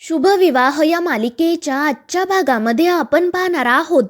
शुभविवाह या मालिकेच्या आजच्या भागामध्ये आपण पाहणार आहोत.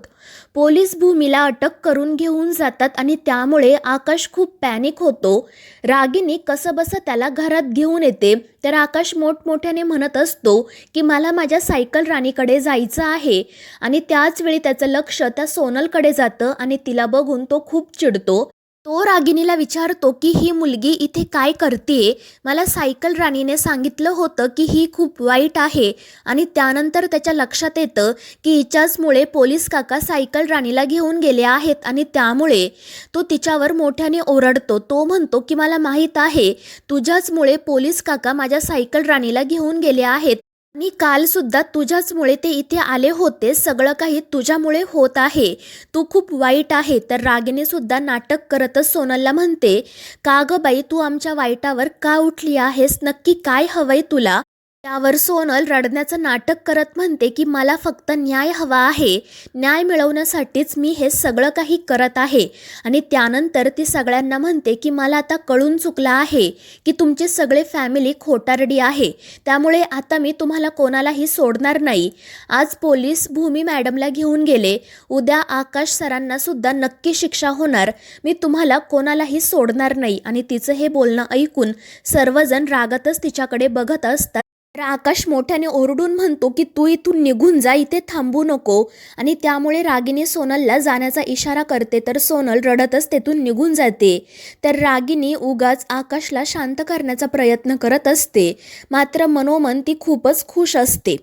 पोलीस भूमीला अटक करून घेऊन जातात आणि त्यामुळे आकाश खूप पॅनिक होतो. रागिनी कसंबसं त्याला घरात घेऊन येते. तर आकाश मोठमोठ्याने म्हणत असतो की मला माझ्या सायकल राणीकडे जायचं आहे. आणि त्याच वेळी त्याचं लक्ष त्या सोनलकडे जातं आणि तिला बघून तो खूप चिडतो. तो रागिनीला विचारतो की ही मुलगी इथे काय करतेय. मला सायकल राणीने सांगितलं होतं की ही खूप वाईट आहे. आणि त्यानंतर त्याच्या लक्षात येतं की हिच्याचमुळे पोलीस काका सायकल राणीला घेऊन गेले आहेत आणि त्यामुळे तो तिच्यावर मोठ्याने ओरडतो. तो म्हणतो की मला माहीत आहे तुझ्याचमुळे पोलीस काका माझ्या सायकल राणीला घेऊन गेले आहेत आणि कालसुद्धा तुझ्याचमुळे ते इथे आले होते. सगळं काही तुझ्यामुळे होत आहे. तू खूप वाईट आहे. तर रागिनी सुद्धा नाटक करतच सोनलला म्हणते, का गं बाई तू आमच्या वाईटावर का उठली आहेस, नक्की काय हवंय तुला. त्यावर सोनल रडण्याचं नाटक करत म्हणते की मला फक्त न्याय हवा आहे. न्याय मिळवण्यासाठीच मी हे सगळं काही करत आहे. आणि त्यानंतर ती सगळ्यांना म्हणते की मला आता कळून चुकलं आहे की तुमची सगळे फॅमिली खोटारडी आहे. त्यामुळे आता मी तुम्हाला कोणालाही सोडणार नाही. आज पोलीस भूमी मॅडमला घेऊन गेले. उद्या आकाश सरांना सुद्धा नक्की शिक्षा होणार. मी तुम्हाला कोणालाही सोडणार नाही. आणि तिचं हे बोलणं ऐकून सर्वजण रागातच तिच्याकडे बघत असतात. तर आकाश मोठ्याने ओरडून म्हणतो की तू इथून निघून जा, इथे थांबू नको. आणि त्यामुळे रागिनी सोनलला जाण्याचा इशारा करते. तर सोनल रडतच तेथून निघून जाते. तर रागिनी उगाच आकाशला शांत करण्याचा प्रयत्न करत असते. मात्र मनोमन ती खूपच खुश असते.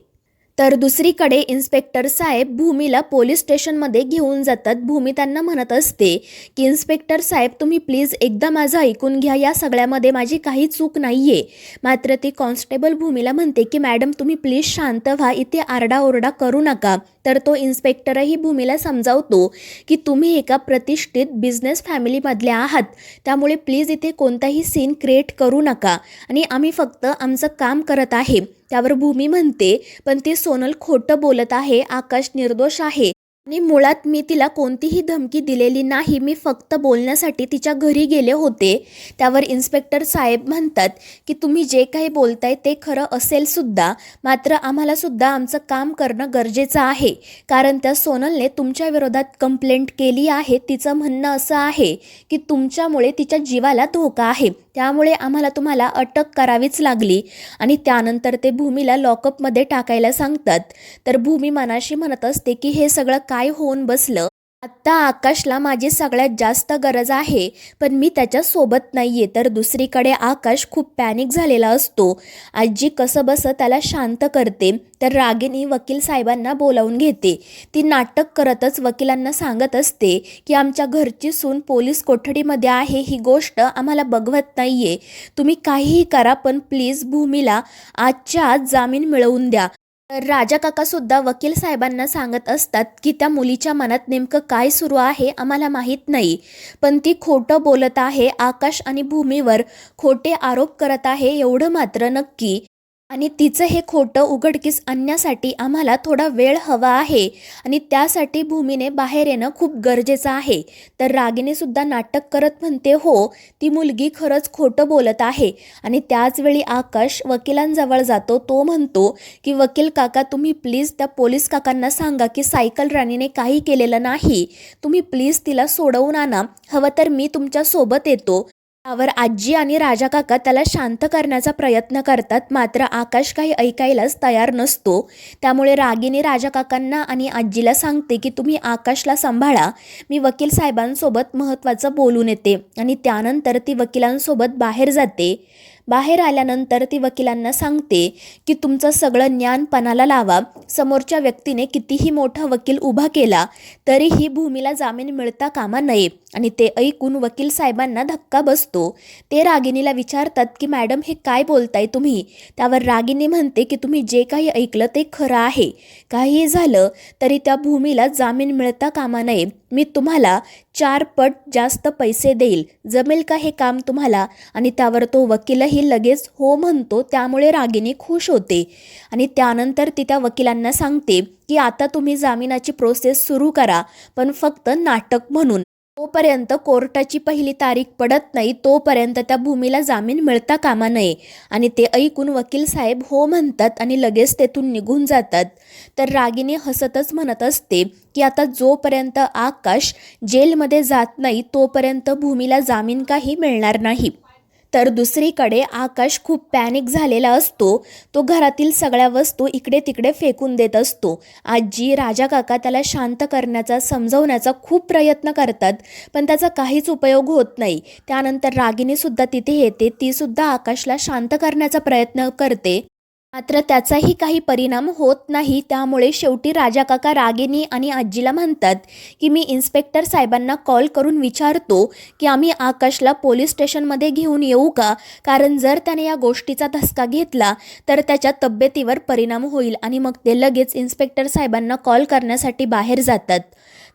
तर दुसरीकडे इन्स्पेक्टर साहेब भूमीला पोलीस स्टेशनमध्ये घेऊन जातात. भूमी त्यांना म्हणत असते की इन्स्पेक्टर साहेब तुम्ही प्लीज एकदा माझं ऐकून घ्या. या सगळ्यामध्ये माझी काही चूक नाही आहे. मात्र ती कॉन्स्टेबल भूमीला म्हणते की मॅडम तुम्ही प्लीज शांत व्हा, इथे आरडाओरडा करू नका. तर तो इन्स्पेक्टरही भूमीला समजावतो की तुम्ही एका प्रतिष्ठित बिझनेस फॅमिलीमधले आहात. त्यामुळे प्लीज इथे कोणताही सीन क्रिएट करू नका आणि आम्ही फक्त आमचं काम करत आहे. त्यावर भूमी म्हणते पण ती सोनल खोटं बोलत आहे. आकाश निर्दोष आहे आणि मुळात मी तिला कोणतीही धमकी दिलेली नाही. मी फक्त बोलण्यासाठी तिच्या घरी गेले होते. त्यावर इन्स्पेक्टर साहेब म्हणतात की तुम्ही जे काही बोलताय ते खरं असेल सुद्धा. मात्र आम्हाला सुद्धा आमचं काम करणं गरजेचं आहे. कारण त्या सोनलने तुमच्या विरोधात कंप्लेंट केली आहे. तिचं म्हणणं असं आहे की तुमच्यामुळे तिच्या जीवाला धोका आहे. त्यामुळे आम्हाला तुम्हाला अटक करावीच लागली. आणि त्यानंतर ते भूमीला लॉकअपमध्ये टाकायला सांगतात. तर भूमी मनाशी म्हणत असते की हे सगळं काय होऊन बसलं. आत्ता आकाशला माझी सगळ्यात जास्त गरज आहे पण मी त्याच्यासोबत नाही आहे. तर दुसरीकडे आकाश खूप पॅनिक झालेला असतो. आजी कसंबसं त्याला शांत करते. तर रागिनी वकील साहेबांना बोलावून घेते. ती नाटक करतच वकिलांना सांगत असते की आमच्या घरची सून पोलीस कोठडीमध्ये आहे, ही गोष्ट आम्हाला बघवत नाही आहे. तुम्ही काहीही करा पण प्लीज भूमीला आजच्या आज जामीन मिळवून द्या. तर राजा काकासुद्धा वकील साहेबांना सांगत असतात की त्या मुलीच्या मनात नेमकं काय सुरू आहे आम्हाला माहीत नाही. पण ती खोटं बोलत आहे. आकाश आणि भूमीवर खोटे आरोप करत आहे एवढं मात्र नक्की. आणि तिचं हे खोटं उघडकीस आणण्यासाठी आम्हाला थोडा वेळ हवा आहे. आणि त्यासाठी भूमीने बाहेर येणं खूप गरजेचं आहे. तर रागिनीसुद्धा नाटक करत म्हणते हो ती मुलगी खरंच खोटं बोलत आहे. आणि त्याचवेळी आकाश वकिलांजवळ जातो. तो म्हणतो की वकील काका तुम्ही प्लीज त्या पोलीस काकांना सांगा की सायकल राणीने काही केलेलं नाही. तुम्ही प्लीज तिला सोडवून आणा. हवं तर मी तुमच्यासोबत येतो. त्यावर आजी आणि राजा काका त्याला शांत करण्याचा प्रयत्न करतात. मात्र आकाश काही ऐकायलाच तयार नसतो. त्यामुळे रागिनी राजा काकांना आणि आजीला सांगते की तुम्ही आकाशला सांभाळा. मी वकील साहेबांसोबत महत्त्वाचं बोलून येते. आणि त्यानंतर ती वकिलांसोबत बाहेर जाते. बाहेर आल्यानंतर ती वकिलांना सांगते की तुमचं सगळं ज्ञान पणाला लावा. समोरच्या व्यक्तीने कितीही मोठा वकील उभा केला तरीही भूमीला जामीन मिळता कामा नये. आणि ते ऐकून वकील साहेबांना धक्का बसतो. ते रागिनीला विचारतात की मॅडम हे काय बोलताय तुम्ही. त्यावर रागिनी म्हणते की तुम्ही जे काही ऐकलं ते खरं आहे. काहीही झालं तरी त्या भूमीला जामीन मिळता कामा नये. मी तुम्हाला 4 पट जास्त पैसे देईल. जमेल का हे काम तुम्हाला. आणि त्यावर तो वकीलही लगेच हो म्हणतो. त्यामुळे रागिनी खुश होते. आणि त्यानंतर ती त्या वकिलांना सांगते की आता तुम्ही जामिनाची प्रोसेस सुरू करा पण फक्त नाटक म्हणून. तोपर्यंत कोर्टाची पहिली तारीख पडत नाही तोपर्यंत त्या भूमीला जामीन मिळता कामा नये. आणि ते ऐकून वकील साहेब हो म्हणतात आणि लगेच तेथून निघून जातात. तर रागिनी हसतच म्हणत असते की आता जोपर्यंत आकाश जेलमध्ये जात नाही तोपर्यंत भूमीला जामीन काही मिळणार नाही. तर दुसरीकडे आकाश खूप पॅनिक झालेला असतो. तो घरातील सगळ्या वस्तू इकडे तिकडे फेकून देत असतो. आजी, राजा काका त्याला शांत करण्याचा, समजवण्याचा खूप प्रयत्न करतात, पण त्याचा काहीच उपयोग होत नाही. त्यानंतर रागिनीसुद्धा तिथे येते. तीसुद्धा आकाशला शांत करण्याचा प्रयत्न करते, मात्र त्याचाही काही परिणाम होत नाही. त्यामुळे शेवटी राजा काका रागिनी आणि आजीला म्हणतात की मी इन्स्पेक्टर साहेबांना कॉल करून विचारतो की आम्ही आकाशला पोलीस स्टेशनमध्ये घेऊन येऊ का, कारण जर त्याने या गोष्टीचा धसका घेतला तर त्याच्या तब्येतीवर परिणाम होईल. आणि मग ते लगेच इन्स्पेक्टर साहेबांना कॉल करण्यासाठी बाहेर जातात.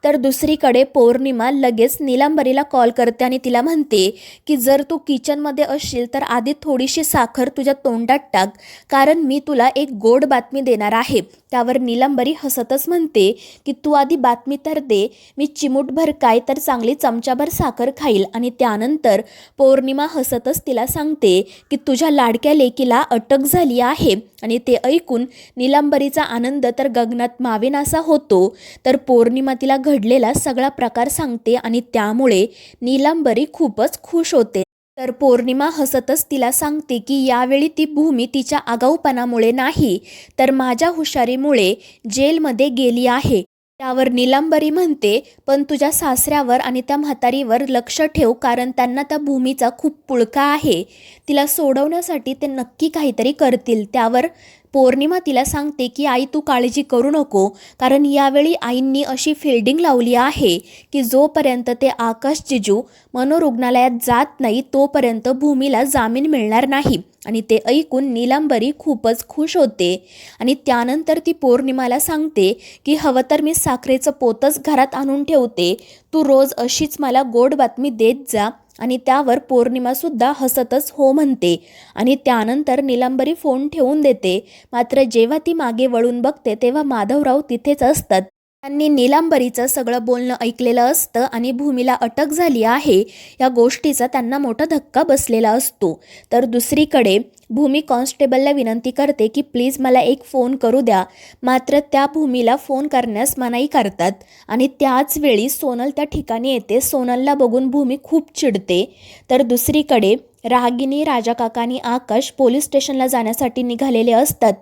तर दुसरीकडे पौर्णिमा लगेच नीलांबरीला कॉल करते आणि तिला म्हणते की जर तू किचनमध्ये असशील तर आधी थोडीशी साखर तुझ्या तोंडात टाक, कारण मी तुला एक गोड बातमी देणार आहे. त्यावर नीलांबरी हसतच म्हणते की तू आधी बातमी तर दे, मी चिमूटभर काय तर चांगली चमचाभर साखर खाईल. आणि त्यानंतर पौर्णिमा हसतच तिला सांगते की तुझ्या लाडक्या लेकीला अटक झाली आहे. आणि ते ऐकून नीलांबरीचा आनंद तर गगनात मावेनासा होतो. तर पौर्णिमा तिला घडलेला सगळा प्रकार सांगते आणि त्यामुळे नीलांबरी खूपच खुश होते. तर पौर्णिमा हसतच तिला सांगते की यावेळी ती भूमी तिच्या आगाऊपणामुळे नाही तर माझ्या हुशारीमुळे जेलमध्ये गेली आहे. त्यावर नीलांबरी म्हणते पण तुझ्या सासऱ्यावर आणि त्या म्हातारीवर लक्ष ठेव, कारण त्यांना त्या भूमीचा खूप पुळका आहे. तिला सोडवण्यासाठी ते नक्की काहीतरी करतील. त्यावर पौर्णिमा तिला सांगते की आई तू काळजी करू नको, कारण यावेळी आईंनी अशी फिल्डिंग लावली आहे की जोपर्यंत ते आकाश जिजू मनोरुग्णालयात जात नाही तोपर्यंत भूमीला जामीन मिळणार नाही. आणि ते ऐकून नीलांबरी खूपच खुश होते. आणि त्यानंतर ती पौर्णिमाला सांगते की हवं तर मी साखरेचं पोतच घरात आणून ठेवते, तू रोज अशीच मला गोड बातमी देत जा. आणि त्यावर पौर्णिमासुद्धा हसतच हो म्हणते. आणि त्यानंतर नीलांबरी फोन ठेवून देते. मात्र जेव्हा ती मागे वळून बघते तेव्हा माधवराव तिथेच असतात. त्यांनी नीलांबरीचं सगळं बोलणं ऐकलेलं असतं आणि भूमीला अटक झाली आहे या गोष्टीचा त्यांना मोठा धक्का बसलेला असतो. तर दुसरीकडे भूमी कॉन्स्टेबलला विनंती करते की प्लीज मला एक फोन करू द्या, मात्र त्या भूमीला फोन करण्यास मनाई करतात. आणि त्याच वेळी सोनल त्या ठिकाणी येते. सोनलला बघून भूमी खूप चिडते. तर दुसरीकडे रागिनी, राजा काका आणि आकाश पोलीस स्टेशनला जाण्यासाठी निघालेले असतात.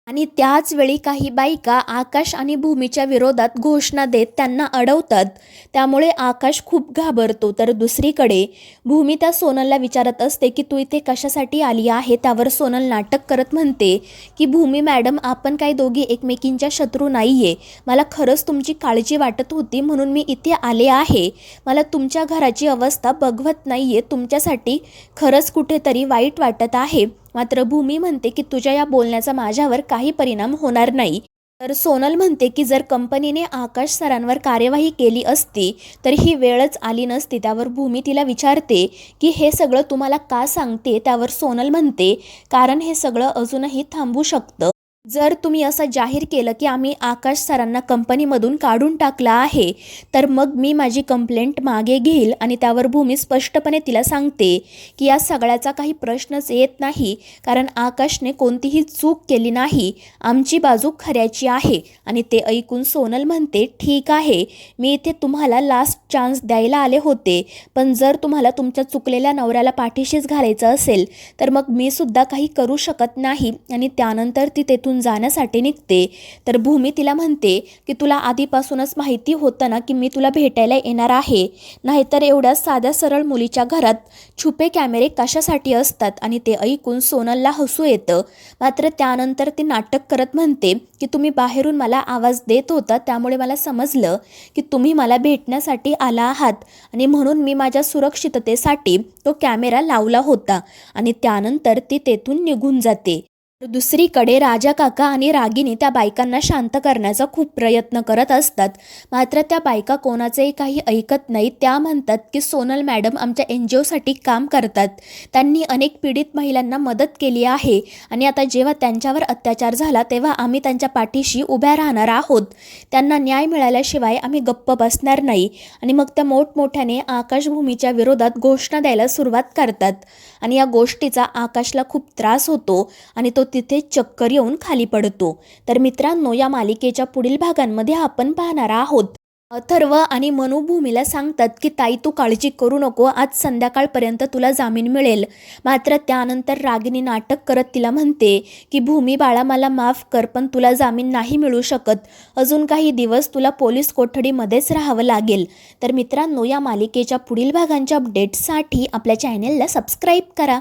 आणि त्याच वेळी काही बायका आकाश आणि भूमीच्या विरोधात घोषणा देत त्यांना अडवतात. त्यामुळे आकाश खूप घाबरतो. तर दुसरीकडे भूमी त्या सोनलला विचारत असते की तू इथे कशासाठी आली आहे. त्यावर सोनल नाटक करत म्हणते की भूमी मॅडम, आपण काही दोघी एकमेकींच्या शत्रू नाही आहे. मला खरंच तुमची काळजी वाटत होती म्हणून मी इथे आले आहे. मला तुमच्या घराची अवस्था बघवत नाही आहे. तुमच्यासाठी खरंच कुठेतरी वाईट वाटत आहे. मात्र भूमी म्हणते की तुझ्या या बोलण्याचा माझ्यावर काही परिणाम होणार नाही. तर सोनल म्हणते की जर कंपनीने आकाश सरांवर कार्यवाही केली असती तर ही वेळच आली नसती. त्यावर भूमी तिला विचारते की हे सगळं तुम्हाला का सांगते. त्यावर सोनल म्हणते कारण हे सगळं अजूनही थांबू शकतं. जर तुम्ही असं जाहीर केलं की आम्ही आकाश सरांना कंपनीमधून काढून टाकलं आहे तर मग मी माझी कंप्लेंट मागे घेईल. आणि त्यावर भूमी स्पष्टपणे तिला सांगते की या सगळ्याचा काही प्रश्नच येत नाही, कारण आकाशने कोणतीही चूक केली नाही. आमची बाजू खऱ्याची आहे. आणि ते ऐकून सोनल म्हणते ठीक आहे, मी इथे तुम्हाला लास्ट चान्स द्यायला आले होते, पण जर तुम्हाला तुमच्या चुकलेल्या नवऱ्याला पाठीशीच घालायचं असेल तर मग मी सुद्धा काही करू शकत नाही. आणि त्यानंतर ती तेथून जाण्यासाठी निघते. तर भूमी तिला म्हणते की तुला आधीपासूनच माहिती होतं ना की मी तुला भेटायला येणार आहे, नाहीतर एवढ्या साध्या सरळ मुलीच्या घरात छुपे कॅमेरे कशासाठी असतात. आणि ते ऐकून सोनलला हसू येतं. मात्र त्यानंतर ती नाटक करत म्हणते की तुम्ही बाहेरून मला आवाज देत होता, त्यामुळे मला समजलं की तुम्ही मला भेटण्यासाठी आला आहात आणि म्हणून मी माझ्या सुरक्षिततेसाठी तो कॅमेरा लावला होता. आणि त्यानंतर ती तेथून निघून जाते. दुसरीकडे राजा काका आणि रागिनी त्या बायकांना शांत करण्याचा खूप प्रयत्न करत असतात. मात्र त्या बायका कोणाचंही काही ऐकत नाहीत. त्या म्हणतात की सोनल मॅडम आमच्या NGOसाठी काम करतात. त्यांनी अनेक पीडित महिलांना मदत केली आहे आणि आता जेव्हा त्यांच्यावर अत्याचार झाला तेव्हा आम्ही त्यांच्या पाठीशी उभ्या राहणार आहोत. त्यांना न्याय मिळाल्याशिवाय आम्ही गप्प बसणार नाही. आणि मग त्या मोठमोठ्याने आकाशभूमीच्या विरोधात घोषणा द्यायला सुरुवात करतात. आणि या गोष्टीचा आकाशला खूप त्रास होतो आणि तो तिथे चक्कर येऊन खाली पडतो. तर मित्रांनो, या मालिकेच्या पुढील भागांमध्ये आपण पाहणार आहोत अथर्व आणि मनू भूमीला सांगतात की ताई तू काळजी करू नको, आज संध्याकाळपर्यंत तुला जामीन मिळेल. मात्र त्यानंतर रागिनी नाटक करत तिला म्हणते की भूमी बाळा मला माफ कर, पण तुला जामीन नाही मिळू शकत. अजून काही दिवस तुला पोलीस कोठडीमध्येच राहावं लागेल. तर मित्रांनो, या मालिकेच्या पुढील भागांच्या अपडेट्ससाठी आपल्या चॅनेलला सबस्क्राईब करा.